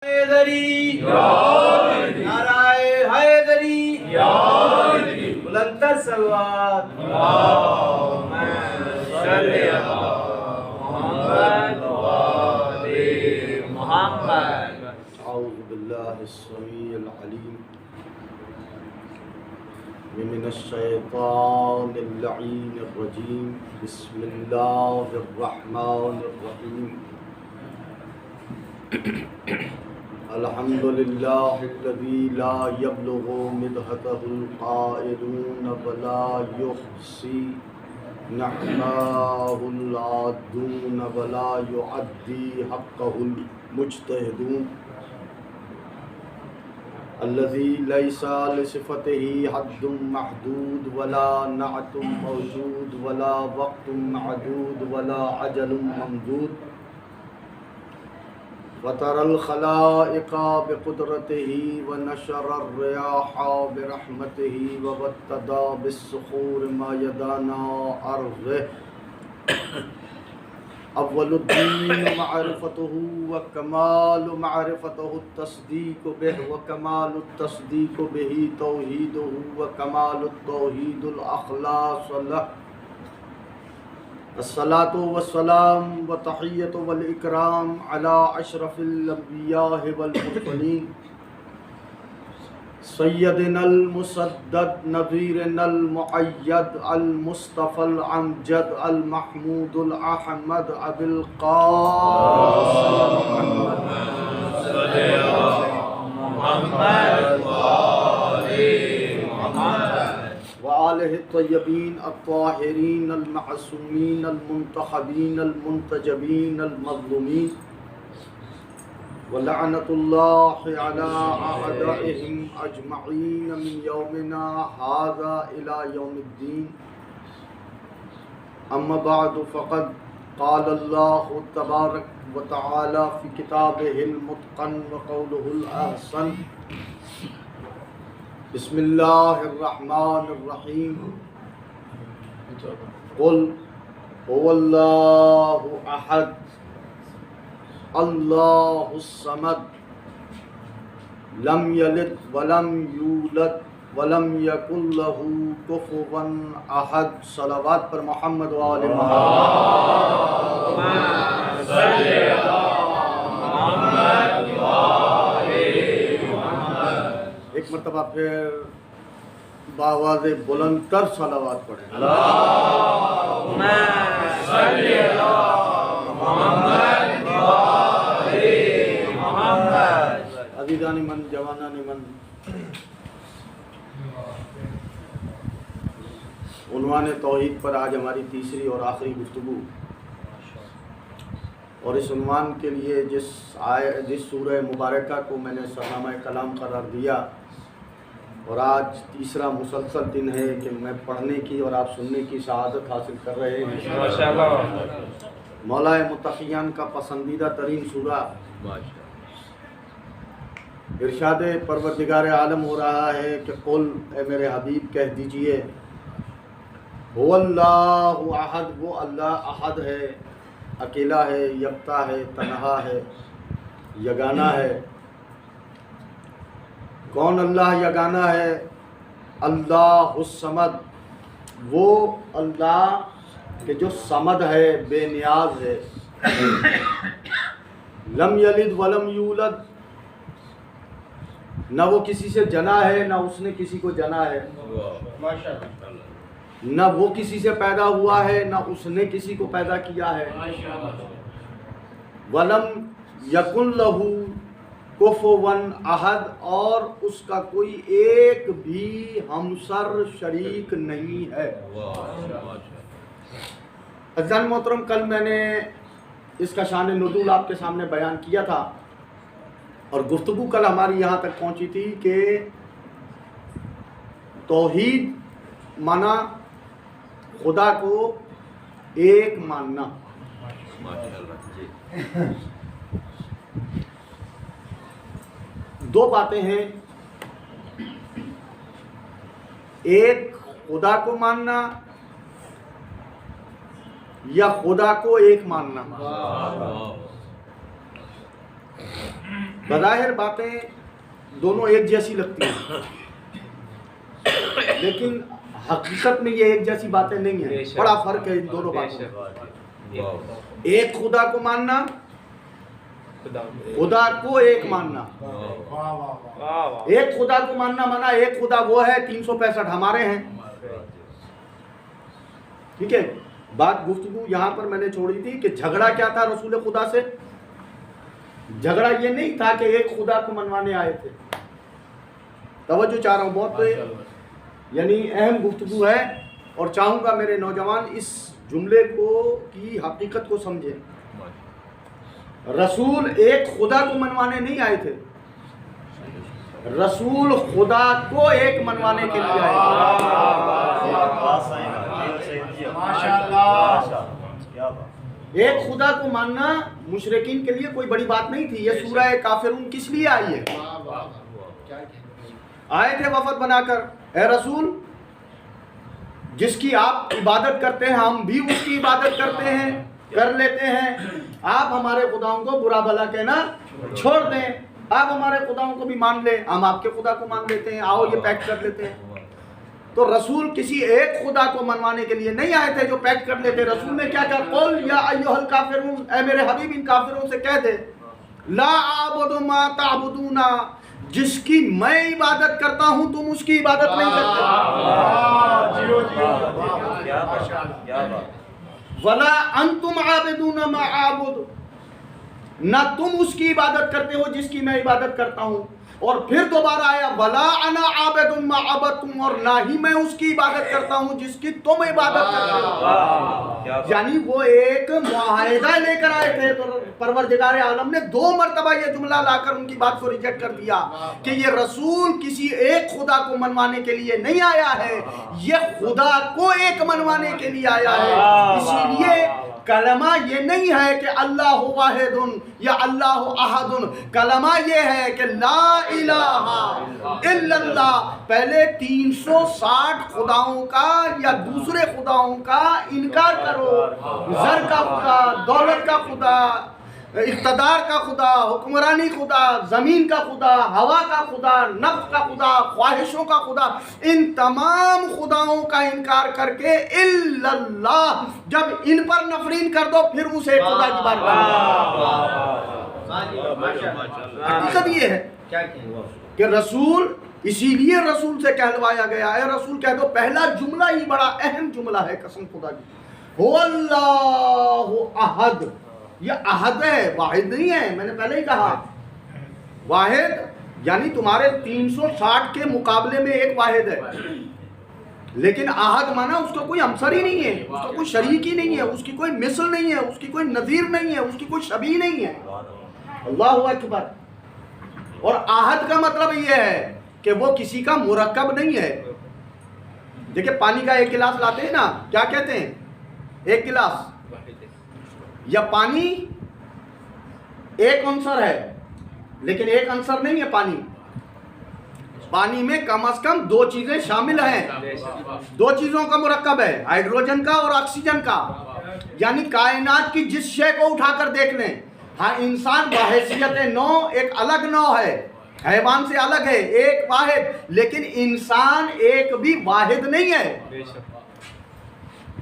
حیدری نعرہ حیدری بلندتر صلوات اللہم صلی علی محمد وآل محمد. اعوذ باللہ السمیع العلیم من الشیطان اللعین الرجیم. بسم اللہ الرحمن الرحیم. الحمد للہ الذی لا یبلغ مدحتہ القائلون ولا یحصی نعماہ العادون ولا یعدی حقہ المجتہدون. الذی لیس لصفتہ حد محدود ولا نعت موجود ولا وقت معدود ولا عجل ممدود. وتر الخلائق بقدرته ونشر الرياح برحمته وابتدى بالصخور ما يدانا أرضه. أول الدين معرفته وكمال معرفته التصديق به وكمال التصديق به توحيده وكمال التوحيد الأخلاص له. الصلاة والسلام والتحية والإكرام على أشرف الأنبياء والمرسلين سيدنا المسدد نذيرنا المؤيد المصطفى الأمجد المحمود الأحمد أبي القاسم محمد صلی علی محمد وآل محمد وآلہ الطیبین الطاہرین المعصومین المنتخبین المنتجبین المظلومین. ولعنۃ اللہ علی اعدائہم اجمعین من یومنا ھذا الی یوم الدین. اما بعد فقد قال اللہ تبارک وتعالی فی کتابہ المتقن وقولہ الاحسن. بسم اللہ الرحمن الرحیم. قل هو اللہ احد اللہ الصمد لم یلد ولم یولد ولم یکن لہ کفوا احد. صلوات پر محمد وآل محمد. صلی علی محمد وآل محمد. ایک مرتبہ پھر بآواز بلند تر صلوات پڑھیں. اللہم صلی علی محمد وآل محمد. عزیزان من، جوانان من، عنوان توحید پر آج ہماری تیسری اور آخری گفتگو. اور اس عنوان کے لیے جس سورہ مبارکہ کو میں نے سرنامہ کلام قرار دیا، اور آج تیسرا مسلسل دن ہے کہ میں پڑھنے کی اور آپ سننے کی سعادت حاصل کر رہے ہیں. ماشاءاللہ. مولا متقیان کا پسندیدہ ترین سورہ. ارشاد پروردگار عالم ہو رہا ہے کہ قل، اے میرے حبیب کہہ دیجئے، هو اللہ احد، وہ اللہ احد ہے، اکیلا ہے، یکتا ہے، تنہا ہے، یگانہ ہے. کون اللہ یگانہ ہے؟ اللہ الصمد، وہ اللہ کہ جو صمد ہے، بے نیاز ہے. لم یلد ولم یولد، نہ وہ کسی سے جنا ہے نہ اس نے کسی کو جنا ہے. نہ وہ کسی سے پیدا ہوا ہے نہ اس نے کسی کو پیدا کیا ہے. ولم یکن لہ کفوا احد، اور اس کا کوئی ایک بھی ہمسر شریک نہیں ہے. عزیزان محترم، کل میں نے اس کا شان نزول آپ کے سامنے بیان کیا تھا، اور گفتگو کل ہماری یہاں تک پہنچی تھی کہ توحید مانا خدا کو ایک ماننا. دو باتیں ہیں، ایک خدا کو ماننا یا خدا کو ایک ماننا. بظاہر باتیں دونوں ایک جیسی لگتی ہیں، لیکن حقیقت میں یہ ایک جیسی باتیں نہیں ہیں، بڑا فرق ہے ان دونوں باتوں میں۔ ایک خدا کو ماننا، خدا کو ایک ماننا۔ ایک خدا کو ماننا مانا ایک خدا وہ ہے، 365 ہمارے ہیں، ٹھیک ہے۔ بات گفتگو یہاں پر میں نے چھوڑی تھی کہ جھگڑا کیا تھا رسول خدا سے؟ جھگڑا یہ نہیں تھا کہ ایک خدا کو منوانے آئے تھے۔ توجہ چاہ رہا ہوں، بہت یعنی اہم گفتگو ہے، اور چاہوں گا میرے نوجوان اس جملے کو کی حقیقت کو سمجھیں۔ رسول ایک خدا کو منوانے نہیں آئے تھے، رسول خدا کو ایک منوانے کے لیے آئے تھے۔ ایک خدا کو ماننا مشرکین کے لیے کوئی بڑی بات نہیں تھی۔ یہ سورہ کافرون کس لیے آئی ہے؟ آئے تھے وفد بنا کر، اے رسول جس کی آپ عبادت کرتے ہیں ہم بھی اس کی عبادت کرتے ہیں، کر لیتے ہیں، آپ ہمارے خداؤں کو برا بھلا کہنا چھوڑ دیں، آپ ہمارے خداؤں کو بھی مان لیں، ہم آپ کے خدا کو مان لیتے ہیں، آؤ یہ پیکٹ کر لیتے ہیں۔ تو رسول کسی ایک خدا کو منوانے کے لیے نہیں آئے تھے جو پیکٹ کر لیتے۔ رسول نے کیا کہا؟ قل یا ایھا الکافرون، اے میرے حبیب ان کافروں سے کہہ دے، لا اعبد ما تعبدون، جس کی میں عبادت کرتا ہوں تم اس کی عبادت نہیں کرتے، ولا انتم عابدون ما اعبد، نہ تم اس کی عبادت کرتے ہو جس کی میں عبادت کرتا ہوں۔ اور پھر دوبارہ آیا ولا انا عابد ما عبدتم، اور نہ ہی میں اس کی عبادت کرتا ہوں جس کی تم عبادت کرتے ہو۔ یعنی وہ ایک معاہدہ لے کر آئے تھے، تو پروردگار عالم نے 2 مرتبہ یہ جملہ لا کر ان کی بات کو ریجیکٹ کر دیا کہ یہ رسول کسی ایک خدا کو منوانے کے لیے نہیں آیا ہے، یہ خدا کو ایک منوانے کے لیے آیا ہے۔ اسی لیے کلمہ یہ نہیں ہے کہ اللہ واحد یا اللہ احد، کلمہ یہ ہے کہ لا الہ الا اللہ۔ پہلے 360 خداؤں کا یا دوسرے خداؤں کا انکار کرو، زر کا خدا، دولت کا خدا، اقتدار کا خدا، حکمرانی خدا، زمین کا خدا، ہوا کا خدا، نفس کا خدا، خواہشوں کا خدا، ان تمام خداؤں کا انکار کر کے الا اللہ، جب ان پر نفرین کر دو پھر اسے خدا کی بات کرو۔ حقیقت یہ ہے کہ رسول، اسی لیے رسول سے کہلوایا گیا، اے رسول کہہ دو، پہلا جملہ ہی بڑا اہم جملہ ہے قسم خدا کی، هو اللہ احد۔ یہ احد ہے، واحد نہیں ہے، میں نے پہلے ہی کہا واحد یعنی تمہارے 360 کے مقابلے میں ایک واحد ہے، لیکن احد مانا اس کا کوئی ہمسر ہی نہیں ہے، اس کا کوئی شریک ہی نہیں ہے، اس کی کوئی مثل نہیں ہے، اس کی کوئی نظیر نہیں ہے، اس کی کوئی شبیہ نہیں ہے۔ اللہ اکبر۔ اور احد کا مطلب یہ ہے کہ وہ کسی کا مرکب نہیں ہے۔ دیکھیں پانی کا ایک گلاس لاتے ہیں نا، کیا کہتے ہیں؟ ایک گلاس یا پانی ایک عنصر ہے، لیکن ایک عنصر نہیں ہے پانی۔ پانی میں کم از کم 2 چیزیں شامل ہیں، 2 چیزوں کا مرکب ہے، ہائیڈروجن کا اور آکسیجن کا۔ یعنی کائنات کی جس شے کو اٹھا کر دیکھ لیں، ہاں انسان بحیثیت نوع ایک الگ نوع ہے، حیوان سے الگ ہے، ایک واحد، لیکن انسان ایک بھی واحد نہیں ہے۔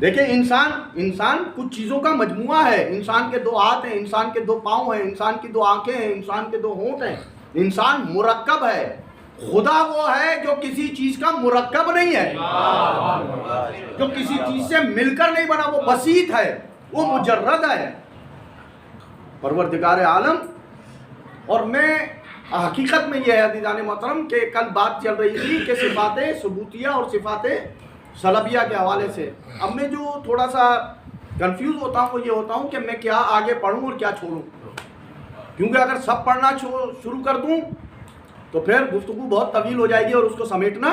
دیکھیں انسان کچھ چیزوں کا مجموعہ ہے، انسان کے 2 ہاتھ ہیں، انسان کے 2 پاؤں ہیں، انسان کی 2 آنکھیں ہیں، انسان کے 2 ہونٹ ہیں، انسان مرکب ہے۔ خدا وہ ہے جو کسی چیز کا مرکب نہیں ہے، جو کسی چیز سے مل کر نہیں بنا، وہ بسیط ہے، وہ مجرد ہے، پروردگار عالم۔ اور میں حقیقت میں یہ ہے عزیزان محترم کہ کل بات چل رہی تھی کہ صفات ثبوتیہ اور صفات سلبیہ کے حوالے سے، اب میں جو تھوڑا سا کنفیوز ہوتا ہوں وہ یہ ہوتا ہوں کہ میں کیا آگے پڑھوں اور کیا چھوڑوں، کیونکہ اگر سب پڑھنا شروع کر دوں تو پھر گفتگو بہت طویل ہو جائے گی اور اس کو سمیٹنا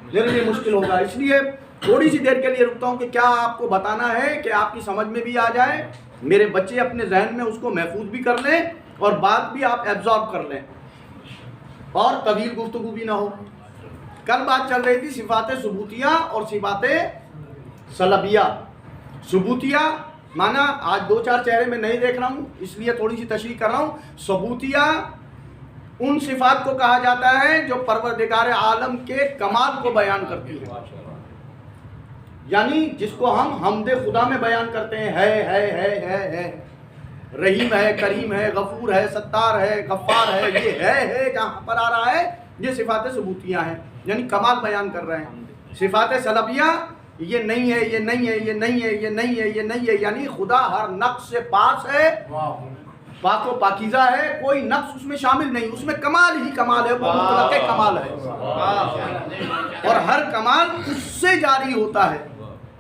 میرے لیے مشکل ہوگا۔ اس لیے تھوڑی سی دیر کے لیے رکتا ہوں کہ کیا آپ کو بتانا ہے کہ آپ کی سمجھ میں بھی آ جائے، میرے بچے اپنے ذہن میں اس کو محفوظ بھی کر لیں اور بات بھی آپ ایبزارب کر لیں اور طویل گفتگو بھی نہ ہو۔ کل بات چل رہی تھی صفات ثبوتیہ اور صفات سلبیہ۔ ثبوتیہ مانا آج 2-4 چہرے میں نہیں دیکھ رہا ہوں اس لیے تھوڑی سی تشریح کر رہا ہوں۔ ثبوتیہ ان صفات کو کہا جاتا ہے جو پروردگار عالم کے کمال کو بیان کرتی ہے، یعنی جس کو ہم حمد خدا میں بیان کرتے ہیں، ہے رحیم ہے، کریم ہے، غفور ہے، ستار ہے، غفار ہے، یہ ہے جہاں پر آ رہا ہے یہ صفات ثبوتیہ ہیں، یعنی کمال بیان کر رہے ہیں۔ صفات سلبیہ یہ نہیں ہے، یہ نہیں ہے، یہ نہیں ہے، یہ نہیں ہے، یہ نہیں ہے، یعنی خدا ہر نقص سے پاک ہے، پاک و پاکیزہ ہے، کوئی نقص اس میں شامل نہیں، اس میں کمال ہی کمال ہے، وہ مطلق کمال ہے، اور ہر کمال اس سے جاری ہوتا ہے۔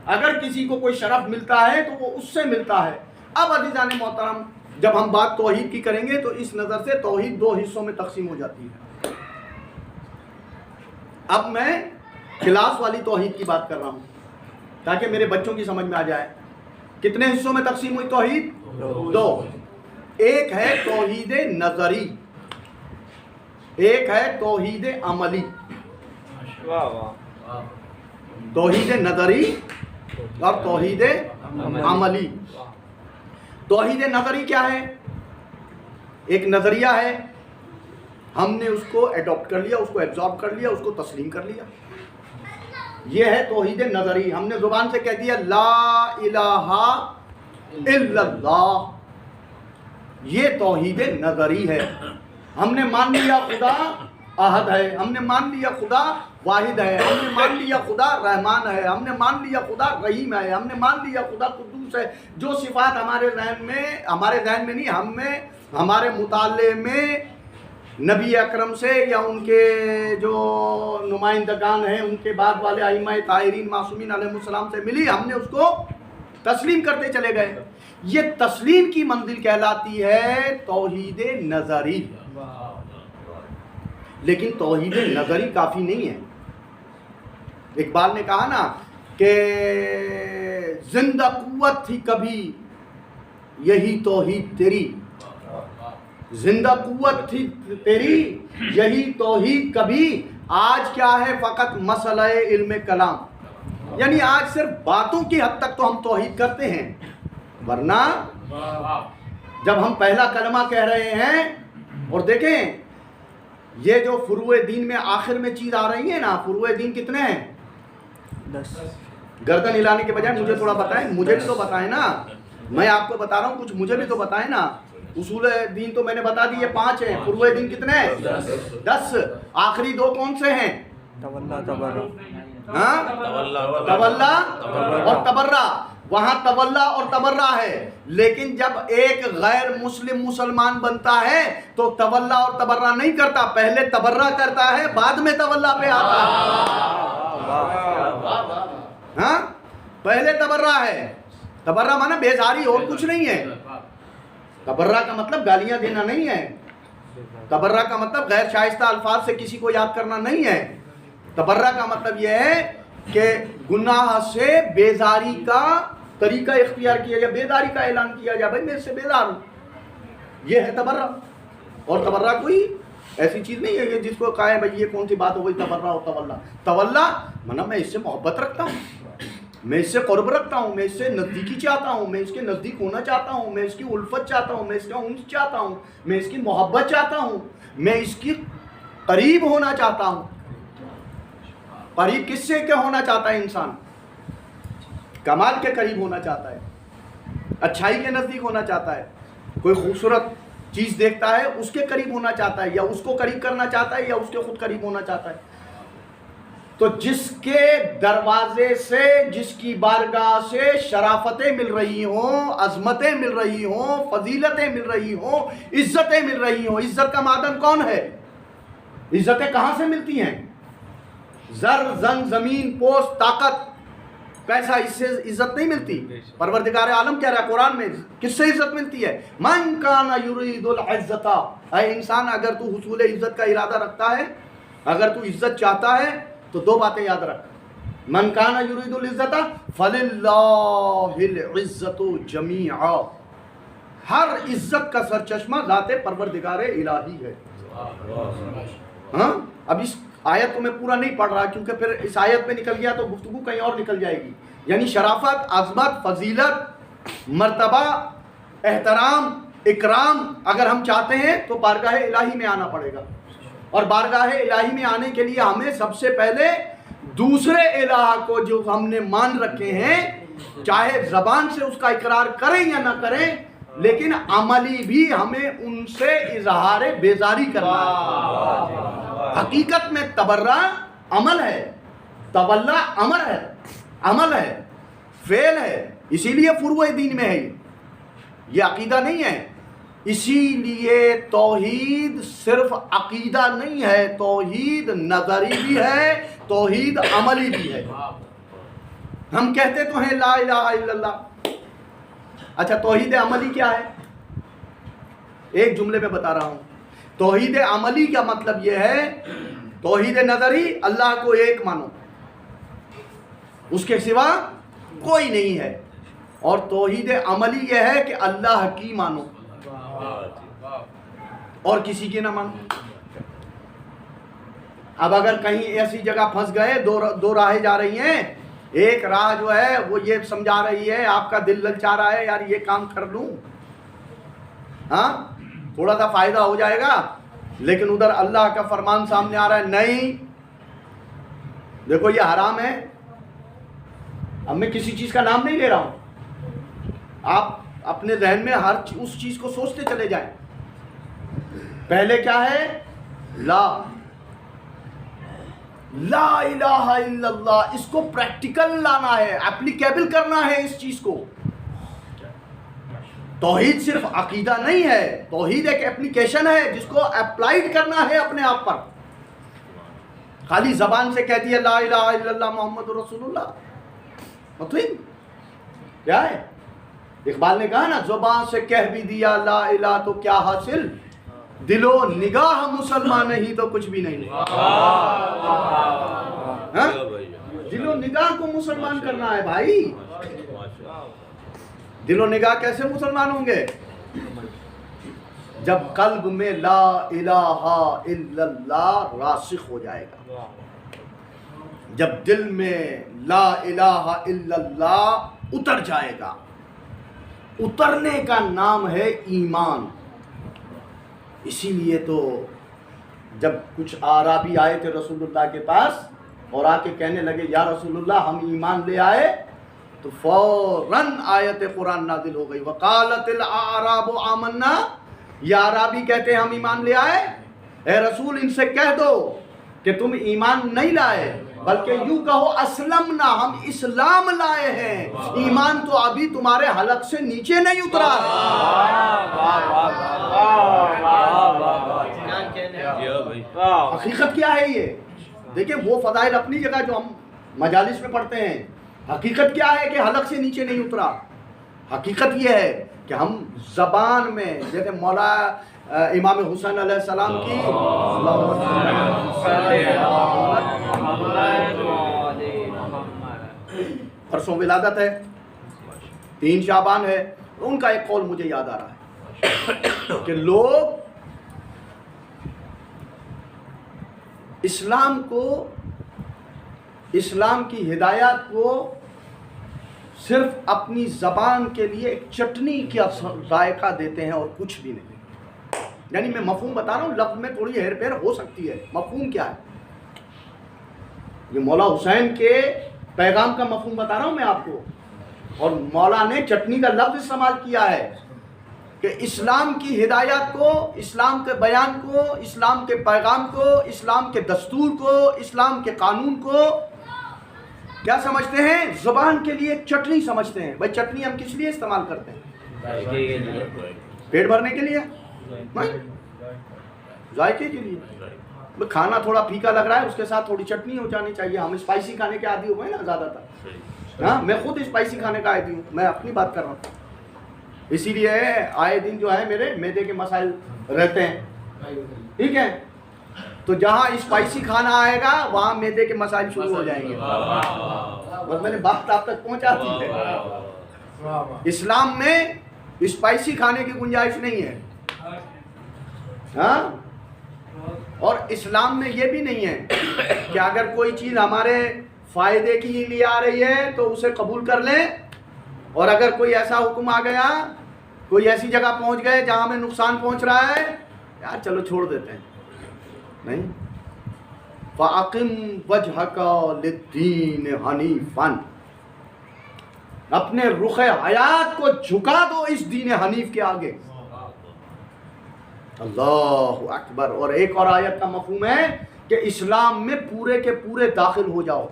اگر کسی کو کوئی شرف ملتا ہے تو وہ اس سے ملتا ہے۔ اب عزیزان محترم، جب ہم بات توحید کی کریں گے تو اس نظر سے توحید دو حصوں میں تقسیم ہو جاتی ہے۔ اب میں خلاص والی توحید کی بات کر رہا ہوں تاکہ میرے بچوں کی سمجھ میں آ جائے۔ کتنے حصوں میں تقسیم ہوئی توحید؟ دو۔ ایک ہے توحید نظری، ایک ہے توحید عملی۔ توحید نظری اور توحید عملی۔ توحید نظری کیا ہے؟ ایک نظریہ ہے، ہم نے اس کو ایڈاپٹ کر لیا، اس کو ایبزارب کر لیا، اس کو تسلیم کر لیا، یہ ہے توحید نظری۔ ہم نے زبان سے کہہ دیا لا الہ الا اللہ، یہ توحید نظری ہے۔ ہم نے مان لیا خدا احد ہے، ہم نے مان لیا خدا واحد ہے، ہم نے مان لیا خدا رحمان ہے، ہم نے مان لیا خدا رحیم ہے، ہم نے مان لیا خدا قدوس ہے۔ جو صفات ہمارے ذہن میں نہیں، ہم میں ہمارے مطالعے میں نبی اکرم سے یا ان کے جو نمائندگان ہیں، ان کے بعد والے ائمہ طاہرین معصومین علیہ السلام سے ملی، ہم نے اس کو تسلیم کرتے چلے گئے۔ یہ تسلیم کی منزل کہلاتی ہے توحید نظری۔ لیکن توحید نظری کافی نہیں ہے۔ اقبال نے کہا نا کہ زندہ قوت تھی کبھی یہی توحید تیری، زندہ قوت تھی تیری یہی توحید کبھی، آج کیا ہے فقط مسئلہ علم کلام، یعنی آج صرف باتوں کی حد تک تو ہم توحید کرتے ہیں، ورنہ جب ہم پہلا کلمہ کہہ رہے ہیں، اور دیکھیں یہ جو فروع دین میں آخر میں چیز آ رہی ہے نا، فروع دین کتنے ہیں؟ 10۔ گردن ہلانے کے بجائے مجھے تھوڑا بتائیں، مجھے بھی تو بتائیں نا، میں آپ کو بتا رہا ہوں کچھ مجھے بھی تو بتائیں نا۔ اصول دین تو میں نے بتا دی یہ 5 ہیں، فروع دین کتنے ہیں؟ 10۔ آخری 2 کون سے ہیں؟ تولا اور تبرہ۔ وہاں تولا اور تبرہ ہے، لیکن جب ایک غیر مسلم مسلمان بنتا ہے تو تولا اور تبرہ نہیں کرتا، پہلے تبرہ کرتا ہے، بعد میں تولا پہ آتا ہے۔ ہاں، پہلے تبرہ ہے۔ تبرہ مانا بیزاری، اور کچھ نہیں ہے۔ تبرہ کا مطلب گالیاں دینا نہیں ہے، تبرہ کا مطلب غیر شائستہ الفاظ سے کسی کو یاد کرنا نہیں ہے۔ تبرہ کا مطلب یہ ہے کہ گناہ سے بیزاری کا طریقہ اختیار کیا جائے، بیداری کا اعلان کیا جائے، بھائی میں اس سے بیدار ہوں، یہ ہے تبرہ۔ اور تبرہ کوئی ایسی چیز نہیں ہے جس کو کہا ہے بھائی یہ کون سی بات ہو گئی تبرہ اور تولا۔ تولا مانا میں اس سے محبت رکھتا ہوں، میں اس سے قرب رکھتا ہوں، میں اس سے نزدیکی چاہتا ہوں، میں اس کے نزدیک ہونا چاہتا ہوں، میں اس کی الفت چاہتا ہوں، میں اس کا انس چاہتا ہوں، میں اس کی محبت چاہتا ہوں، میں اس کی قریب ہونا چاہتا ہوں۔ قریب کس سے کیا ہونا چاہتا ہے انسان؟ کمال کے قریب ہونا چاہتا ہے، اچھائی کے نزدیک ہونا چاہتا ہے، کوئی خوبصورت چیز دیکھتا ہے اس کے قریب ہونا چاہتا ہے، یا اس کو قریب کرنا چاہتا ہے، یا اس کے خود قریب ہونا چاہتا ہے۔ تو جس کے دروازے سے، جس کی بارگاہ سے شرافتیں مل رہی ہوں، عظمتیں مل رہی ہوں، فضیلتیں مل رہی ہوں، عزتیں مل رہی ہوں، عزت کا معدن کون ہے؟ عزتیں کہاں سے ملتی ہیں؟ زر، زن، زمین، پوست، طاقت، پیسہ، اس سے عزت نہیں ملتی۔ پروردگار عالم کہہ رہا ہے قرآن میں کس سے عزت ملتی ہے؟ من کان یرید العزت، اے انسان اگر تو حصول عزت کا ارادہ رکھتا ہے، اگر تو عزت چاہتا ہے تو 2 باتیں یاد رکھ۔ من کان یرید العزت فللہ العزت جمیعا، ہر عزت کا سرچشمہ ذات پروردگار الہی ہے۔ ہاں، اب اس آیت کو میں پورا نہیں پڑھ رہا کیونکہ پھر اس آیت میں نکل گیا تو گفتگو کہیں اور نکل جائے گی۔ یعنی شرافت، عظمت، فضیلت، مرتبہ، احترام، اکرام اگر ہم چاہتے ہیں تو بارگاہ الہی میں آنا پڑے گا، اور بارگاہ الہی میں آنے کے لیے ہمیں سب سے پہلے دوسرے الہ کو جو ہم نے مان رکھے ہیں، چاہے زبان سے اس کا اقرار کریں یا نہ کریں، لیکن عملی بھی ہمیں ان سے اظہار بیزاری کرنا ہے۔ حقیقت میں تبرہ عمل ہے، تولا عمل ہے، فعل ہے، اسی لیے فروع دین میں ہے، یہ عقیدہ نہیں ہے۔ اسی لیے توحید صرف عقیدہ نہیں ہے، توحید نظری بھی ہے، توحید عملی بھی ہے۔ ہم کہتے تو ہیں لا الہ الا اللہ، اچھا توحید عملی کیا ہے؟ ایک جملے میں بتا رہا ہوں۔ توحید عملی کا مطلب یہ ہے، توحید نظری اللہ کو ایک مانو، اس کے سوا کوئی نہیں ہے، اور توحید عملی یہ ہے کہ اللہ کی مانو اور کسی کی نہ مانو۔ اب اگر کہیں ایسی جگہ پھنس گئے، دو راہیں جا رہی ہیں، ایک راہ جو ہے وہ یہ سمجھا رہی ہے، آپ کا دل للچا رہا ہے یار یہ کام کر لوں، ہاں تھوڑا سا فائدہ ہو جائے گا، لیکن ادھر اللہ کا فرمان سامنے آ رہا ہے نہیں دیکھو یہ حرام ہے۔ اب میں کسی چیز کا نام نہیں لے رہا ہوں، آپ اپنے ذہن میں ہر اس چیز کو سوچتے چلے جائیں۔ پہلے کیا ہے؟ لا الہ الا اللہ، اس کو پریکٹیکل لانا ہے، اپلیکیبل کرنا ہے اس چیز کو۔ توحید صرف عقیدہ نہیں ہے، توحید ایک اپلیکیشن ہے جس کو اپلائیڈ کرنا ہے اپنے آپ پر۔ خالی زبان سے کہہ دیا لا الہ الا اللہ محمد رسول اللہ، مطلب کیا ہے؟ اقبال نے کہا نا، زبان سے کہہ بھی دیا لا الہ تو کیا حاصل، دل و نگاہ مسلمان نہیں تو کچھ بھی نہیں۔ دل و نگاہ کو مسلمان کرنا ہے بھائی، دل و نگاہ کیسے مسلمان ہوں گے؟ جب قلب میں لا الہ الا اللہ راسخ ہو جائے گا، جب دل میں لا الہ الا اللہ اتر جائے گا۔ اترنے کا نام ہے ایمان۔ اسی لیے تو جب کچھ اعرابی آئے تھے رسول اللہ کے پاس اور آ کے کہنے لگے یا رسول اللہ ہم ایمان لے آئے، تو فوراً آیت قرآن نازل ہو گئی، وقالت الاعراب آمنا، یہ اعرابی کہتے ہیں ہم ایمان لے آئے، اے رسول ان سے کہہ دو کہ تم ایمان نہیں لائے بلکہ یوں کہو اسلمنا، ہم اسلام لائے ہیں، ایمان تو ابھی تمہارے حلق سے نیچے نہیں اترا ہے۔ حقیقت کیا ہے یہ؟ دیکھیں وہ فضائل اپنی جگہ جو ہم مجالس میں پڑھتے ہیں، حقیقت کیا ہے کہ حلق سے نیچے نہیں اترا۔ حقیقت یہ ہے کہ ہم زبان میں جیسے مولا امام حسین علیہ السلام کی پرسوں ولادت ہے، 3 شعبان ہے، ان کا ایک قول مجھے یاد آ رہا ہے کہ لوگ اسلام کو، اسلام کی ہدایات کو صرف اپنی زبان کے لیے ایک چٹنی کا ذائقہ دیتے ہیں اور کچھ بھی نہیں۔ یعنی میں مفہوم بتا رہا ہوں، لفظ میں تھوڑی ہیر پھیر ہو سکتی ہے، مفہوم کیا ہے؟ یہ مولا حسین کے پیغام کا مفہوم بتا رہا ہوں میں آپ کو، اور مولا نے چٹنی کا لفظ استعمال کیا ہے کہ اسلام کی ہدایات کو، اسلام کے بیان کو، اسلام کے پیغام کو، اسلام کے دستور کو، اسلام کے قانون کو کیا سمجھتے ہیں؟ زبان کے لیے چٹنی سمجھتے ہیں۔ بھائی چٹنی ہم کس لیے استعمال کرتے ہیں؟ پیٹ بھرنے کے لیے نہیں، ذائقے کے لیے۔ کھانا تھوڑا پھیکا لگ رہا ہے، اس کے ساتھ تھوڑی چٹنی ہو جانی چاہیے۔ ہم اسپائسی کھانے کے عادی ہو گئے نا زیادہ تر، ہاں میں خود اسپائسی کھانے کا عادی ہوں، میں اپنی بات کر رہا ہوں۔ اسی لیے آئے دن جو ہے میرے معدے کے مسائل رہتے ہیں، ٹھیک ہے؟ تو جہاں اسپائسی کھانا آئے گا وہاں معدے کے مسائل شروع ہو جائیں گے۔ بس میں نے بات آپ تک پہنچا دی ہے۔ اسلام میں اسپائسی کھانے کی گنجائش نہیں ہے، ہاں، اور اسلام میں یہ بھی نہیں ہے کہ اگر کوئی چیز ہمارے فائدے کے لیے آ رہی ہے تو اسے قبول کر لیں، اور اگر کوئی ایسا حکم آ گیا کوئی ایسی جگہ پہنچ گئے جہاں ہمیں نقصان پہنچ رہا ہے، یار چلو چھوڑ دیتے ہیں، نہیں. فَأَقِمْ وَجْهَكَ لِلدِّينِ حَنِيفًا، اپنے رخ حیات کو جھکا دو اس دین حنیف کے آگے. اللہ اکبر. اور ایک اور آیت کا مفہوم ہے کہ اسلام میں پورے کے پورے داخل ہو جاؤ.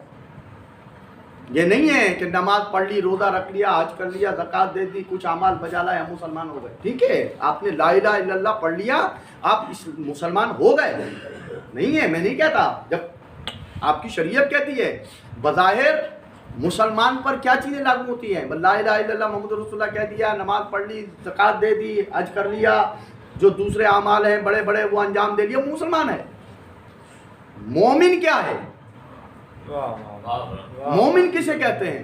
یہ نہیں ہے کہ نماز پڑھ لی، روزہ رکھ لیا، حج کر لیا، زکوٰۃ دے دی، کچھ اعمال بجا لائے، ہم مسلمان ہو گئے. ٹھیک ہے، آپ نے لا الہ الا اللہ پڑھ لیا، آپ مسلمان ہو گئے. نہیں ہے، میں نہیں کہتا. جب آپ کی شریعت کہتی ہے بظاہر مسلمان پر کیا چیزیں لاگو ہوتی ہیں، لا الہ الا اللہ محمد رسول اللہ کہہ دیا، نماز پڑھ لی، زکوٰۃ دے دی، حج کر لیا، جو دوسرے اعمال ہیں بڑے بڑے وہ انجام دے لیا، وہ مسلمان ہے. مومن کیا ہے؟ مومن کسے کہتے ہیں؟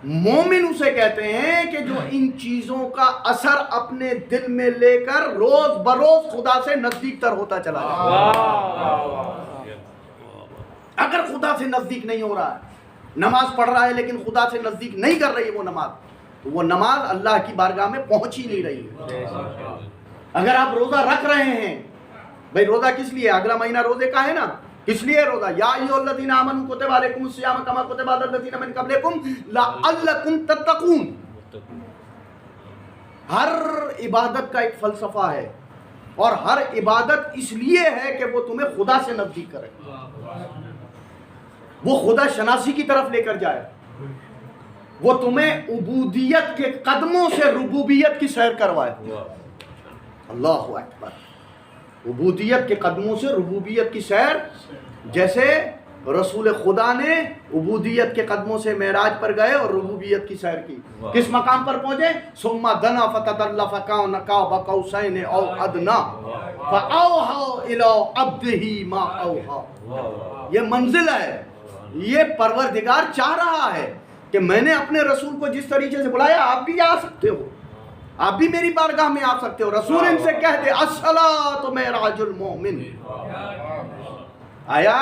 مومن اسے کہتے ہیں کہ جو ان چیزوں کا اثر اپنے دل میں لے کر روز بروز خدا سے نزدیک تر ہوتا چلا جائے. اگر خدا سے نزدیک نہیں ہو رہا ہے، نماز پڑھ رہا ہے لیکن خدا سے نزدیک نہیں کر رہی ہے وہ نماز، تو وہ نماز اللہ کی بارگاہ میں پہنچ ہی نہیں رہی ہے. اگر آپ روزہ رکھ رہے ہیں، بھائی روزہ کس لیے؟ اگلا مہینہ روزے کا ہے نا، کس لیے روزہ؟ یا ایھا الذین آمنوا کتب علیکم الصیام کما کتب علی الذین من قبلکم لعلکم تتقون. ہر عبادت کا ایک فلسفہ ہے، اور ہر عبادت اس لیے ہے کہ وہ تمہیں خدا سے نزدیک کرے، وہ خدا شناسی کی طرف لے کر جائے، وہ تمہیں عبودیت کے قدموں سے ربوبیت کی سیر کروائے. اللہ اکبر. عبودیت کے قدموں سے ربوبیت کی سیر، جیسے رسول خدا نے عبودیت کے قدموں سے معراج پر گئے اور ربوبیت کی سیر کی. کس مقام پر پہنچے؟ ثم دنا فتدلى فكان قاب قوسين او ادنى فاوحى الى عبده ما اوحى. یہ منزل ہے، یہ پروردگار چاہ رہا ہے کہ میں نے اپنے رسول کو جس طریقے سے بلایا آپ بھی آ سکتے ہو، آپ بھی میری بارگاہ میں آ سکتے ہو. رسول ان سے کہہ دے الصلاۃ معراج المومن. آیا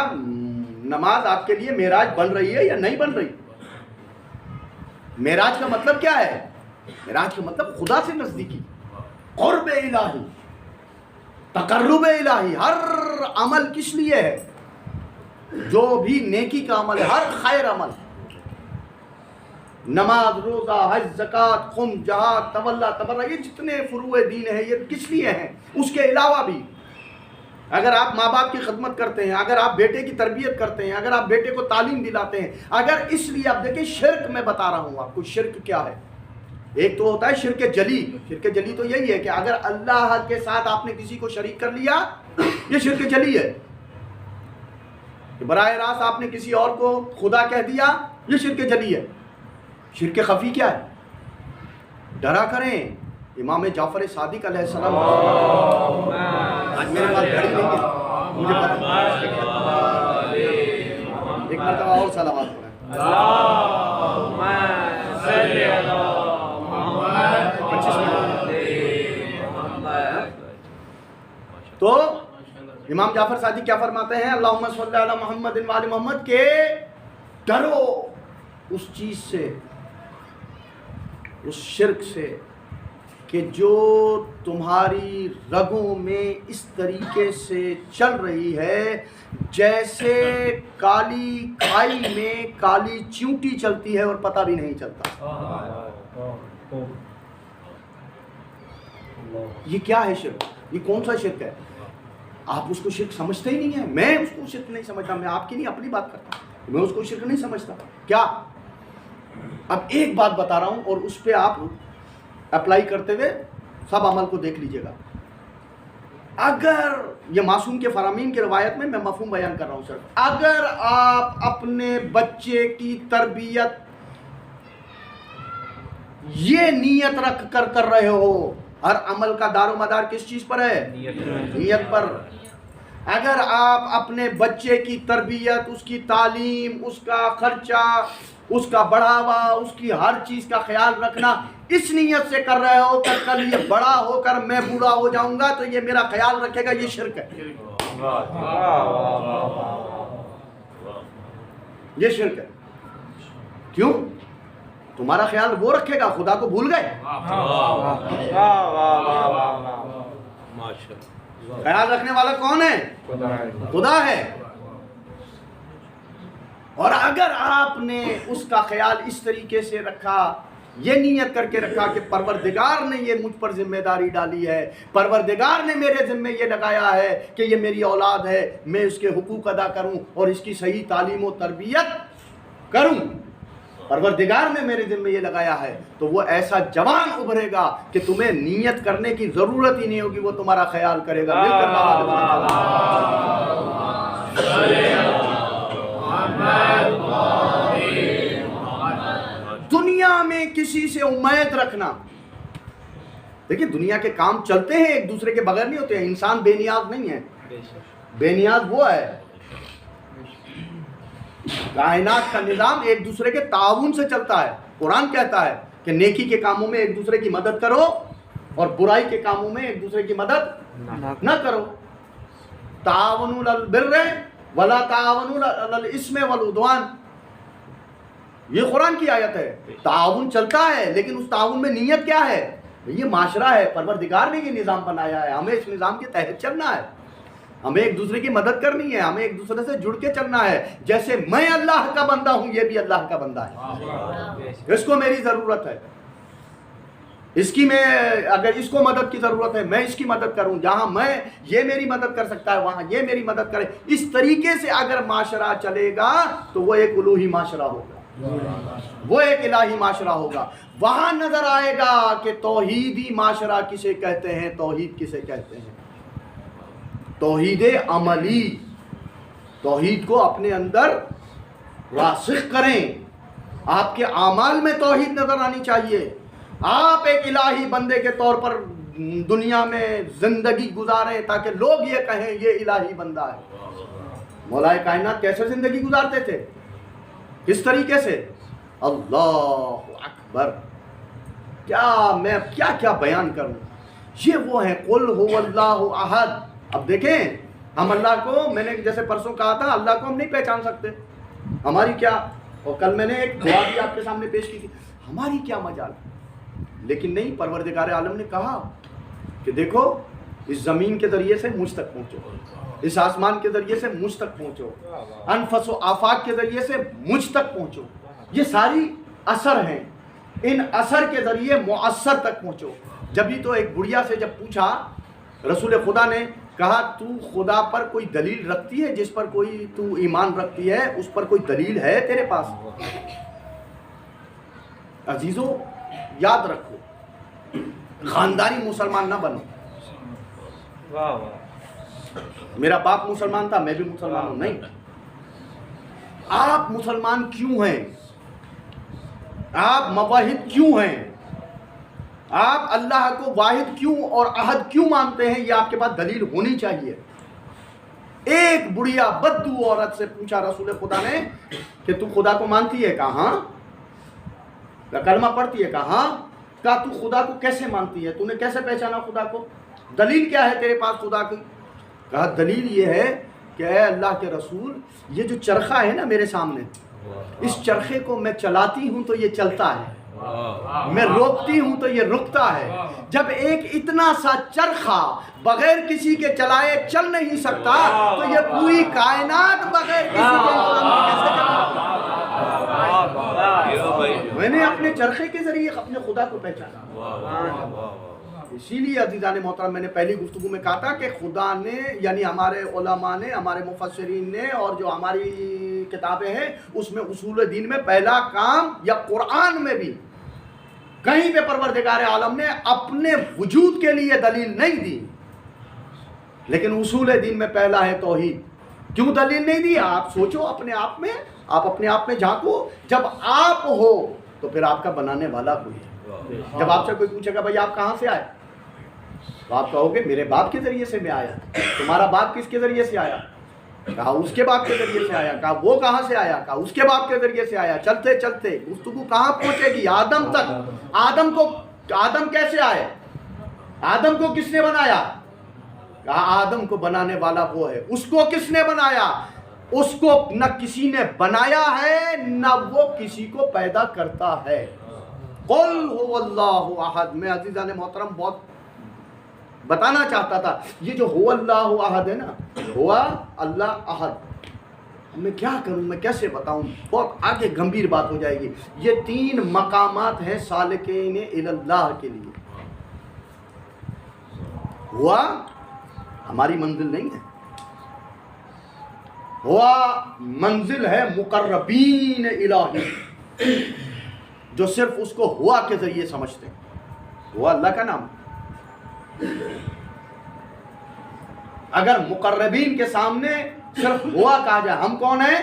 نماز آپ کے لیے معراج بن رہی ہے یا نہیں بن رہی؟ معراج کا مطلب کیا ہے؟ معراج کا مطلب خدا سے نزدیکی، قرب الہی، تقرب الہی. ہر عمل کس لیے ہے؟ جو بھی نیکی کا عمل ہے، ہر خیر عمل، نماز، روزہ، حج، زکوٰۃ، خم، جہاد، تولا، تبرع، یہ جتنے فروع دین ہیں یہ کس لیے ہیں؟ اس کے علاوہ بھی اگر آپ ماں باپ کی خدمت کرتے ہیں، اگر آپ بیٹے کی تربیت کرتے ہیں، اگر آپ بیٹے کو تعلیم دلاتے ہیں، اگر اس لیے اب دیکھیں شرک میں بتا رہا ہوں آپ کو، شرک کیا ہے؟ ایک تو ہوتا ہے شرک جلی. شرک جلی تو یہی ہے کہ اگر اللہ کے ساتھ آپ نے کسی کو شریک کر لیا، یہ شرک جلی ہے. براہ راست آپ نے کسی اور کو خدا کہہ دیا، یہ شرک جلی ہے. شرک خفی کیا ہے؟ ڈرا کریں امام جعفر صادق علیہ السلام. آج میرے پاس گھڑی نہیں ہے، مجھے پتہ ایک مرتبہ اور صلوات پڑھیں. تو امام جعفر صادق کیا فرماتے ہیں؟ اللہم صلی علی محمد وعلی محمد، کے ڈرو اس چیز سے، اس شرک سے کہ جو تمہاری رگوں میں اس طریقے سے چل رہی ہے جیسے کالی کھائی میں کالی چیونٹی چلتی ہے اور پتہ بھی نہیں چلتا. یہ کیا ہے شرک؟ یہ کون سا شرک ہے؟ آپ اس کو شرک سمجھتے ہی نہیں ہیں. میں اس کو شرک نہیں سمجھتا، میں آپ کی نہیں اپنی بات کرتا ہوں، میں اس کو شرک نہیں سمجھتا. کیا؟ اب ایک بات بتا رہا ہوں اور اس پہ آپ اپلائی کرتے ہوئے سب عمل کو دیکھ لیجئے گا. اگر یہ معصوم کے فرامین کی روایت میں مفہوم بیان کر رہا ہوں سر، اگر آپ اپنے بچے کی تربیت یہ نیت رکھ کر رہے ہو، ہر عمل کا دار و مدار کس چیز پر ہے؟ نیت پر. اگر آپ اپنے بچے کی تربیت، اس کی تعلیم، اس کا خرچہ، اس کا بڑھاوا، اس کی ہر چیز کا خیال رکھنا اس نیت سے کر رہے ہو کہ کل یہ بڑا ہو کر میں بوڑھا ہو جاؤں گا تو یہ میرا خیال رکھے گا، یہ شرک ہے. یہ شرک ہے. کیوں؟ تمہارا خیال وہ رکھے گا، خدا کو بھول گئے؟ خیال رکھنے والا کون ہے؟ خدا ہے۔ اور اگر آپ نے اس کا خیال اس طریقے سے رکھا، یہ نیت کر کے رکھا کہ پروردگار نے یہ مجھ پر ذمہ داری ڈالی ہے، پروردگار نے میرے ذمہ یہ لگایا ہے کہ یہ میری اولاد ہے، میں اس کے حقوق ادا کروں اور اس کی صحیح تعلیم و تربیت کروں، پروردگار نے میرے ذمہ یہ لگایا ہے، تو وہ ایسا جوان ابھرے گا کہ تمہیں نیت کرنے کی ضرورت ہی نہیں ہوگی، وہ تمہارا خیال کرے گا۔ مل کر دنیا میں کسی سے امید رکھنا، دیکھیں دنیا کے کام چلتے ہیں ایک دوسرے کے بغیر نہیں ہوتے ہیں، انسان بے نیاز نہیں ہے، بے نیاز وہ ہے۔ کائنات کا نظام ایک دوسرے کے تعاون سے چلتا ہے۔ قرآن کہتا ہے کہ نیکی کے کاموں میں ایک دوسرے کی مدد کرو اور برائی کے کاموں میں ایک دوسرے کی مدد نہ کرو۔ تعاونوا علی البر ولا تعاونوا علی الاثم والعدوان، یہ قرآن کی آیت ہے۔ تعاون چلتا ہے لیکن اس تعاون میں نیت کیا ہے؟ یہ معاشرہ ہے، پروردگار نے یہ نظام بنایا ہے، ہمیں اس نظام کے تحت چلنا ہے، ہمیں ایک دوسرے کی مدد کرنی ہے، ہمیں ایک دوسرے سے جڑ کے چلنا ہے۔ جیسے میں اللہ کا بندہ ہوں، یہ بھی اللہ کا بندہ ہے، اس کو میری ضرورت ہے، اس کی میں اگر اس کو مدد کی ضرورت ہے میں اس کی مدد کروں، جہاں میں یہ میری مدد کر سکتا ہے وہاں یہ میری مدد کرے۔ اس طریقے سے اگر معاشرہ چلے گا تو وہ ایک الوہی معاشرہ ہوگا، وہ ایک الہی معاشرہ ہوگا۔ وہاں نظر آئے گا کہ توحیدی معاشرہ کسے کہتے ہیں، توحید کسے کہتے ہیں۔ توحید عملی، توحید کو اپنے اندر راسخ کریں، آپ کے اعمال میں توحید نظر آنی چاہیے۔ آپ ایک الہی بندے کے طور پر دنیا میں زندگی گزاریں تاکہ لوگ یہ کہیں یہ الہی بندہ ہے۔ مولا کائنات کیسے زندگی گزارتے تھے، کس طریقے سے؟ اللہ اکبر، میں کیا بیان کروں۔ یہ وہ ہیں قل هو اللہ احد۔ اب دیکھیں ہم اللہ کو، میں نے جیسے پرسوں کہا تھا، اللہ کو ہم نہیں پہچان سکتے، ہماری کیا، اور کل میں نے ایک دعا بھی آپ کے سامنے پیش کی تھی، ہماری کیا مجال۔ لیکن نہیں، پروردگار عالم نے کہا کہ دیکھو اس زمین کے ذریعے سے مجھ تک پہنچو، اس آسمان کے ذریعے سے مجھ تک پہنچو، انفس و آفاق کے ذریعے سے مجھ تک پہنچو، یہ ساری اثر ہیں، ان اثر کے ذریعے مؤثر تک پہنچو۔ جبھی تو ایک بڑھیا سے جب پوچھا رسول خدا نے، کہا تو خدا پر کوئی دلیل رکھتی ہے، جس پر کوئی تو ایمان رکھتی ہے اس پر کوئی دلیل ہے تیرے پاس؟ عزیزو یاد رکھو، خاندانی مسلمان نہ بنو۔ میرا باپ مسلمان تھا میں بھی مسلمان ہوں، نہیں۔ آپ مسلمان کیوں ہیں؟ آپ موحد کیوں ہیں؟ آپ اللہ کو واحد کیوں اور احد کیوں مانتے ہیں؟ یہ آپ کے پاس دلیل ہونی چاہیے۔ ایک بڑھیا بدو عورت سے پوچھا رسول خدا نے کہ تو خدا کو مانتی ہے؟ کہاں؟ کلمہ پڑھتی ہے؟ کہاں؟ کہا تو خدا کو کیسے مانتی ہے، تو نے کیسے پہچانا خدا کو، دلیل کیا ہے تیرے پاس خدا کی؟ کہا دلیل یہ ہے کہ اے اللہ کے رسول، یہ جو چرخہ ہے نا میرے سامنے، اس چرخے کو میں چلاتی ہوں تو یہ چلتا ہے، میں روکتی ہوں تو یہ رکتا ہے۔ جب ایک اتنا سا چرخہ بغیر کسی کے چلائے چل نہیں سکتا تو یہ پوری کائنات بغیر کسی کے کیسے چلے؟ میں نے اپنے چرخے کے ذریعے اپنے خدا کو پہچانا۔ اسی لیے عزیزان محترم، میں نے پہلی گفتگو میں کہا تھا کہ خدا نے، یعنی ہمارے علماء نے، ہمارے مفسرین نے، اور جو ہماری کتابیں ہیں اس میں اصول دین میں پہلا کام، یا قرآن میں بھی کہیں پہ پروردگار عالم نے اپنے وجود کے لیے دلیل نہیں دی، لیکن اصول دین میں پہلا ہے توحید۔ کیوں دلیل نہیں دی؟ آپ سوچو اپنے آپ میں، آپ اپنے آپ میں جھانکو۔ جب آپ ہو تو پھر آپ کا بنانے والا کوئی ہے۔ جب آپ سے کوئی پوچھے گا بھائی آپ کہاں سے آئے، تو آپ کہو گے میرے باپ کے ذریعے سے میں آیا۔ تمہارا باپ کس کے ذریعے سے آیا؟ کہا اس کے باپ کے ذریعے سے آیا۔ کہا وہ کہاں سے آیا؟ کہا اس کے باپ کے ذریعے سے آیا۔ چلتے چلتے گفتگو کہاں پہنچے گی؟ آدم تک۔ آدم کیسے آئے؟ آدم کو کس نے بنایا؟ کہا آدم کو بنانے والا وہ ہے۔ اس کو کس نے بنایا؟ اس کو نہ کسی نے بنایا ہے نہ وہ کسی کو پیدا کرتا ہے۔ قل هو اللہ احد. میں عزیزان محترم بہت بتانا چاہتا تھا یہ جو هو اللہ احد ہے نا, ہوا اللہ احد, میں کیا کروں, میں کیسے بتاؤں, بہت آگے گمبھیر بات ہو جائے گی. یہ 3 مقامات ہیں سالکین الی اللہ کے لیے. ہوا ہماری منزل نہیں ہے, ہوا منزل ہے مقربین الہی جو صرف اس کو ہوا کے ذریعے سمجھتے ہیں. ہوا اللہ کا نام. اگر مقربین کے سامنے صرف ہوا کہا جائے, ہم کون ہیں؟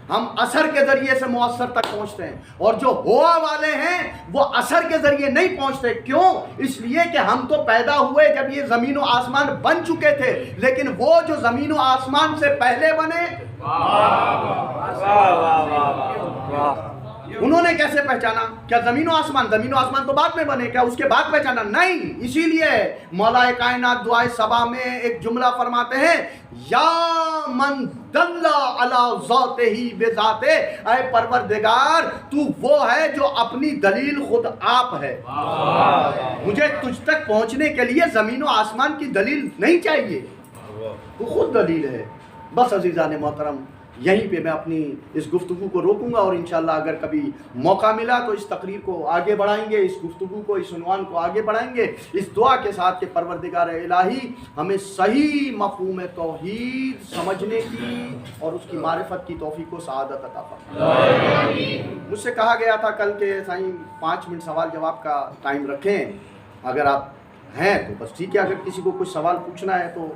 ہم اثر کے ذریعے سے مؤثر تک پہنچتے ہیں, اور جو ہوا والے ہیں وہ اثر کے ذریعے نہیں پہنچتے. کیوں؟ اس لیے کہ ہم تو پیدا ہوئے جب یہ زمین و آسمان بن چکے تھے, لیکن وہ جو زمین و آسمان سے پہلے بنے انہوں نے کیسے پہچانا؟ کیا زمین و آسمان تو بعد میں بنے, کیا اس کے بعد پہچانا؟ نہیں. اسی لیے مولا کائنات دعائے صبا میں ایک جملہ فرماتے ہیں, یا من دل علی ذاتہ بذاتہ, اے پروردگار تو وہ ہے جو اپنی دلیل خود آپ ہے. مجھے تجھ تک پہنچنے کے لیے زمین و آسمان کی دلیل نہیں چاہیے, تو خود دلیل ہے. بس عزیزان محترم, یہیں پہ میں اپنی اس گفتگو کو روکوں گا, اور انشاءاللہ اگر کبھی موقع ملا تو اس تقریر کو آگے بڑھائیں گے, اس گفتگو کو, اس عنوان کو آگے بڑھائیں گے, اس دعا کے ساتھ کہ پروردگار الہی ہمیں صحیح مفہوم توحید سمجھنے کی اور اس کی معرفت کی توفیق و سعادت عطا فرمائے. مجھ سے کہا گیا تھا کل کہ سائیں 5 منٹ سوال جواب کا ٹائم رکھیں, اگر آپ ہیں تو بس ٹھیک ہے, اگر کسی کو کچھ سوال پوچھنا ہے تو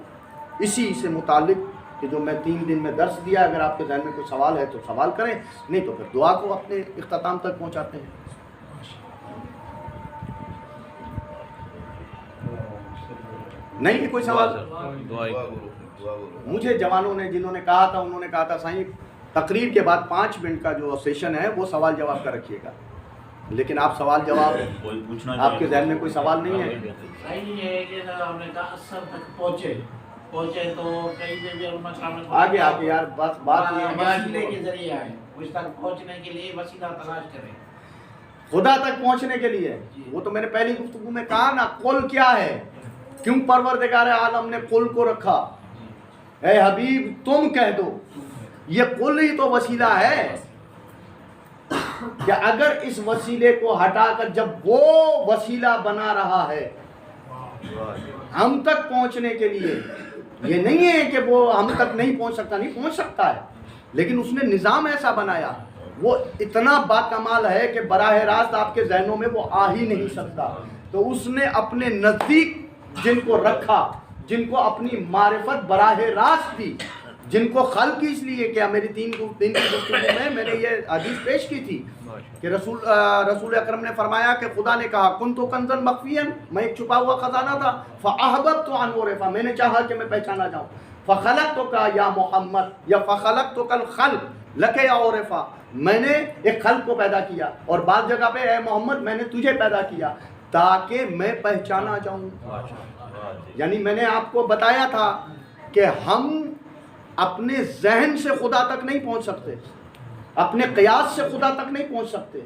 اسی سے متعلق کہ جو میں 3 دن میں درس دیا, اگر آپ کے ذہن میں کوئی سوال ہے تو سوال کریں, نہیں تو پھر دعا کو اپنے اختتام تک پہنچاتے ہیں. نہیں ہے کوئی سوال؟ مجھے جوانوں نے جنہوں نے کہا تھا, انہوں نے کہا تھا سائیں تقریر کے بعد 5 منٹ کا جو سیشن ہے وہ سوال جواب کا رکھیے گا, لیکن آپ سوال جواب, آپ کے ذہن میں کوئی سوال نہیں ہے؟ صحیح ہے کہ ہم نے کہا اثر تک پہنچے تو کئی جگہ آگے یار بات یہ وسیلے کے ذریعے آئے, اس تک پہنچنے کے لیے وسیلہ تلاش کریں, خدا تک پہنچنے کے لیے. وہ تو میں نے پہلی گفتگو میں کہا نا, قل کیا ہے, کیوں پروردگار عالم نے قل کو رکھا؟ اے حبیب تم کہہ دو. یہ قل ہی تو وسیلہ ہے کہ اگر اس وسیلے کو ہٹا کر جب وہ وسیلہ بنا رہا ہے ہم تک پہنچنے کے لیے, یہ نہیں ہے کہ وہ ہم تک نہیں پہنچ سکتا, نہیں پہنچ سکتا ہے, لیکن اس نے نظام ایسا بنایا, وہ اتنا باکمال ہے کہ براہ راست آپ کے ذہنوں میں وہ آ ہی نہیں سکتا. تو اس نے اپنے نزدیک جن کو رکھا, جن کو اپنی معرفت براہ راست دی, جن کو خلق اس لیے کہ میری 3 دن کی گفتگو میں میں نے یہ حدیث پیش کی تھی کہ رسول اکرم نے فرمایا کہ خدا نے کہا کنت کنزا مخفیا, میں ایک چھپا ہوا خزانہ تھا, فاحببت ان اعرف, میں نے چاہا کہ میں پہچانا جاؤں, فخلقتک یا محمد یا فخلقتک الخلق لک یا عرفا, میں نے ایک خلق کو پیدا کیا, اور بعض جگہ پہ اے محمد میں نے تجھے پیدا کیا تاکہ میں پہچانا جاؤں. یعنی میں نے آپ کو بتایا تھا کہ ہم اپنے ذہن سے خدا تک نہیں پہنچ سکتے, اپنے قیاس سے خدا تک نہیں پہنچ سکتے,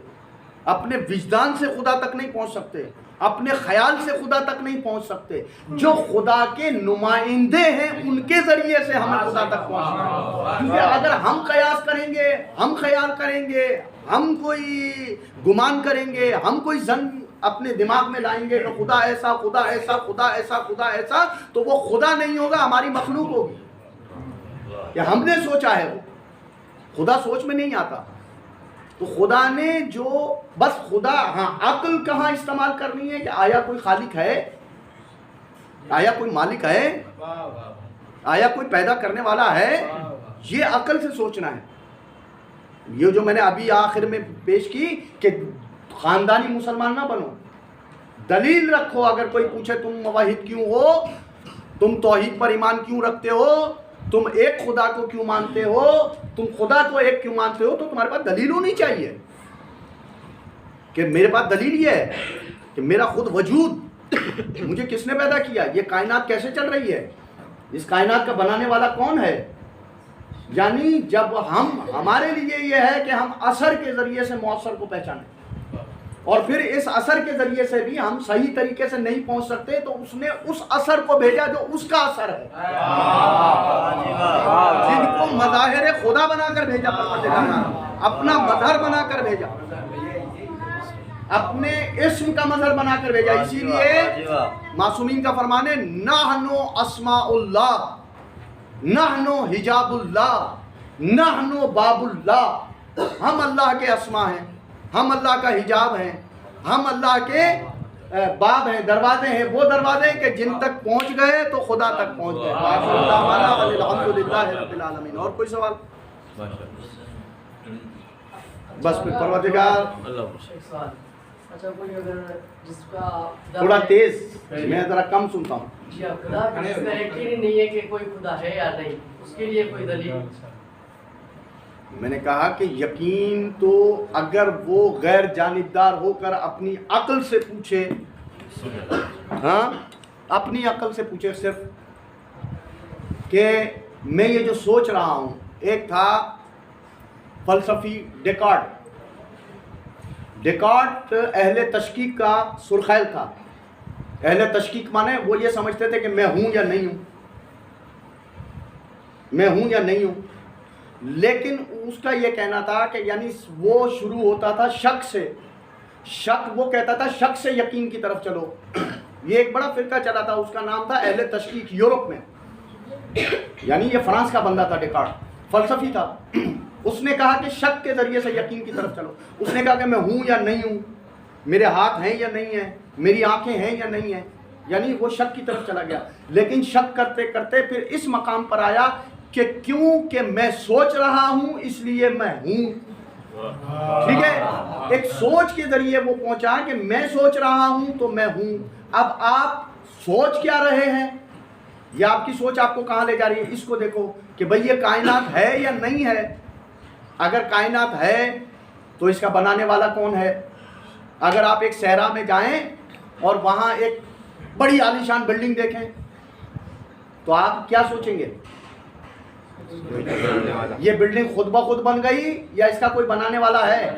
اپنے وجدان سے خدا تک نہیں پہنچ سکتے, اپنے خیال سے خدا تک نہیں پہنچ سکتے. جو خدا کے نمائندے ہیں ان کے ذریعے سے ہمیں خدا تک پہنچنا ہے. کیونکہ اگر ہم قیاس کریں گے, ہم خیال کریں گے, ہم کوئی گمان کریں گے, ہم کوئی ظن اپنے دماغ میں لائیں گے کہ خدا ایسا, خدا ایسا, خدا ایسا, خدا ایسا, تو وہ خدا نہیں ہوگا, ہماری مخلوق ہوگی کہ ہم نے سوچا ہے. وہ خدا سوچ میں نہیں آتا. تو خدا نے جو بس خدا, ہاں عقل کہاں استعمال کرنی ہے کہ آیا کوئی خالق ہے, آیا کوئی مالک ہے, آیا کوئی پیدا کرنے والا ہے, یہ عقل سے سوچنا ہے. یہ جو میں نے ابھی آخر میں پیش کی کہ خاندانی مسلمان نہ بنو, دلیل رکھو. اگر کوئی پوچھے تم موحد کیوں ہو, تم توحید پر ایمان کیوں رکھتے ہو, تم ایک خدا کو کیوں مانتے ہو, تم خدا کو ایک کیوں مانتے ہو, تو تمہارے پاس دلیل ہونی چاہیے کہ میرے پاس دلیل یہ ہے کہ میرا خود وجود, مجھے کس نے پیدا کیا, یہ کائنات کیسے چل رہی ہے, اس کائنات کا بنانے والا کون ہے. یعنی جب ہمارے لیے یہ ہے کہ ہم اثر کے ذریعے سے مؤثر کو پہچانیں, اور پھر اس اثر کے ذریعے سے بھی ہم صحیح طریقے سے نہیں پہنچ سکتے تو اس نے اس اثر کو بھیجا جو اس کا اثر ہے، جن کو مظاہر خدا بنا کر بھیجا پروردگار نے، اپنا مظہر بنا کر بھیجا، اپنے اسم کا مظہر بنا کر بھیجا۔ اسی لیے معصومین کا فرمان ہے نحنو اسماء اللہ، نحنو حجاب اللہ، نحنو باب اللہ، ہم اللہ کے اسماء ہیں، ہم اللہ کا حجاب ہیں، ہم اللہ کے باب ہیں، دروازے ہیں، وہ دروازے کہ جن تک پہنچ گئے تو خدا تک پہنچ گئے۔ الحمدللہ رب العالمین۔ اور کوئی سوال؟ بس پھر پروردگار اچھا کوئی اگر جس کا تھوڑا تیز، میں ذرا کم سنتا ہوں۔ جی خدا جس کا یقین ہی نہیں ہے کہ کوئی خدا ہے یا نہیں، اس کے لیے کوئی دلیل؟ میں نے کہا کہ یقین تو اگر وہ غیر جانبدار ہو کر اپنی عقل سے پوچھے، ہاں اپنی عقل سے پوچھے صرف کہ میں یہ جو سوچ رہا ہوں، ایک تھا فلسفی ڈیکارٹ اہل تشکیک کا سرخیل تھا۔ اہل تشکیک مانے وہ یہ سمجھتے تھے کہ میں ہوں یا نہیں ہوں، میں ہوں یا نہیں ہوں، لیکن اس کا یہ کہنا تھا کہ یعنی وہ شروع ہوتا تھا شک سے، شک وہ کہتا تھا شک سے یقین کی طرف چلو۔ یہ ایک بڑا فرقہ چلا تھا، اس کا نام تھا اہل تشکیک، یورپ میں، یعنی یہ فرانس کا بندہ تھا، ڈیکارٹ فلسفی تھا۔ اس نے کہا کہ شک کے ذریعے سے یقین کی طرف چلو۔ اس نے کہا کہ میں ہوں یا نہیں ہوں، میرے ہاتھ ہیں یا نہیں ہیں، میری آنکھیں ہیں یا نہیں ہیں، یعنی وہ شک کی طرف چلا گیا۔ لیکن شک کرتے کرتے پھر اس مقام پر آیا کہ کیونکہ میں سوچ رہا ہوں اس لیے میں ہوں۔ ٹھیک ہے، ایک سوچ کے ذریعے وہ پہنچا کہ میں سوچ رہا ہوں تو میں ہوں۔ اب آپ سوچ کیا رہے ہیں، یہ آپ کی سوچ آپ کو کہاں لے جا رہی ہے، اس کو دیکھو کہ بھئی یہ کائنات ہے یا نہیں ہے۔ اگر کائنات ہے تو اس کا بنانے والا کون ہے؟ اگر آپ ایک صحرا میں جائیں اور وہاں ایک بڑی عالیشان بلڈنگ دیکھیں تو آپ کیا سوچیں گے؟ یہ بلڈنگ خود بخود بن گئی یا اس کا کوئی بنانے والا ہے؟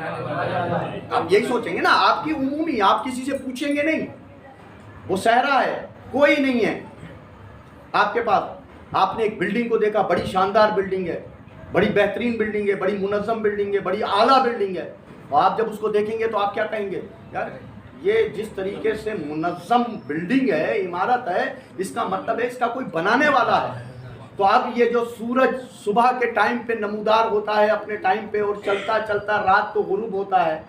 آپ یہی سوچیں گے نا، آپ کی عمومی، آپ کسی سے پوچھیں گے نہیں۔ وہ صحرا ہے، کوئی نہیں ہے آپ کے پاس، آپ نے ایک بلڈنگ کو دیکھا، بڑی شاندار بلڈنگ ہے، بڑی بہترین بلڈنگ ہے، بڑی منظم بلڈنگ ہے، بڑی اعلیٰ بلڈنگ ہے، اور آپ جب اس کو دیکھیں گے تو آپ کیا کہیں گے؟ یار یہ جس طریقے سے منظم بلڈنگ ہے، عمارت ہے، اس کا مطلب ہے اس کا کوئی بنانے والا ہے۔ تو اب یہ جو سورج صبح کے ٹائم پہ نمودار ہوتا ہے اپنے ٹائم پہ، اور چلتا چلتا رات کو غروب ہوتا ہے،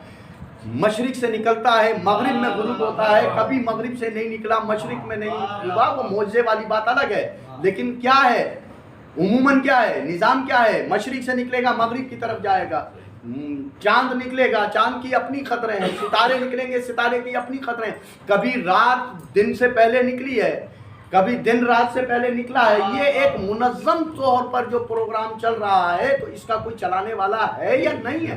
مشرق سے نکلتا ہے مغرب میں غروب ہوتا ہے، کبھی مغرب سے نہیں نکلا مشرق میں نہیں ہوا، وہ معجزے والی بات الگ ہے، لیکن کیا ہے عموماً، کیا ہے نظام، کیا ہے مشرق سے نکلے گا مغرب کی طرف جائے گا، چاند نکلے گا چاند کی اپنی خطریں ہیں، ستارے نکلیں گے ستارے کی اپنی خطریں ہیں، کبھی رات دن سے پہلے نکلی ہے، کبھی دن رات سے پہلے نکلا ہے۔ یہ ایک منظم طور پر جو پروگرام چل رہا ہے تو اس کا کوئی چلانے والا ہے یا نہیں ہے؟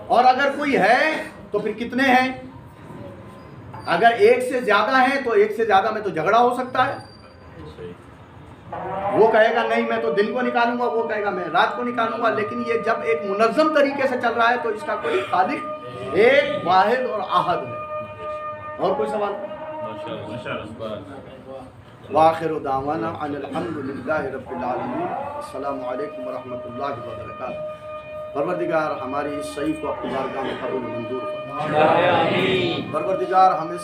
اور اگر کوئی ہے تو پھر کتنے ہیں؟ اگر ایک سے زیادہ ہیں تو ایک سے زیادہ میں تو جھگڑا ہو سکتا ہے، وہ کہے گا نہیں میں تو دن کو نکالوں گا، وہ کہے گا میں رات کو نکالوں گا، لیکن یہ جب ایک منظم طریقے سے چل رہا ہے تو اس کا کوئی خالق ایک واحد اور احد ہے۔ اور کوئی سوال؟ وآخر دعوانا ان الحمدللہ رب العالمین۔ السلام علیکم ورحمۃ اللہ وبرکاتہ۔ پروردگار ہماری اس صحیح کو اپنی بارگاہ میں قبول منظور فرما۔ پروردگار ہمیں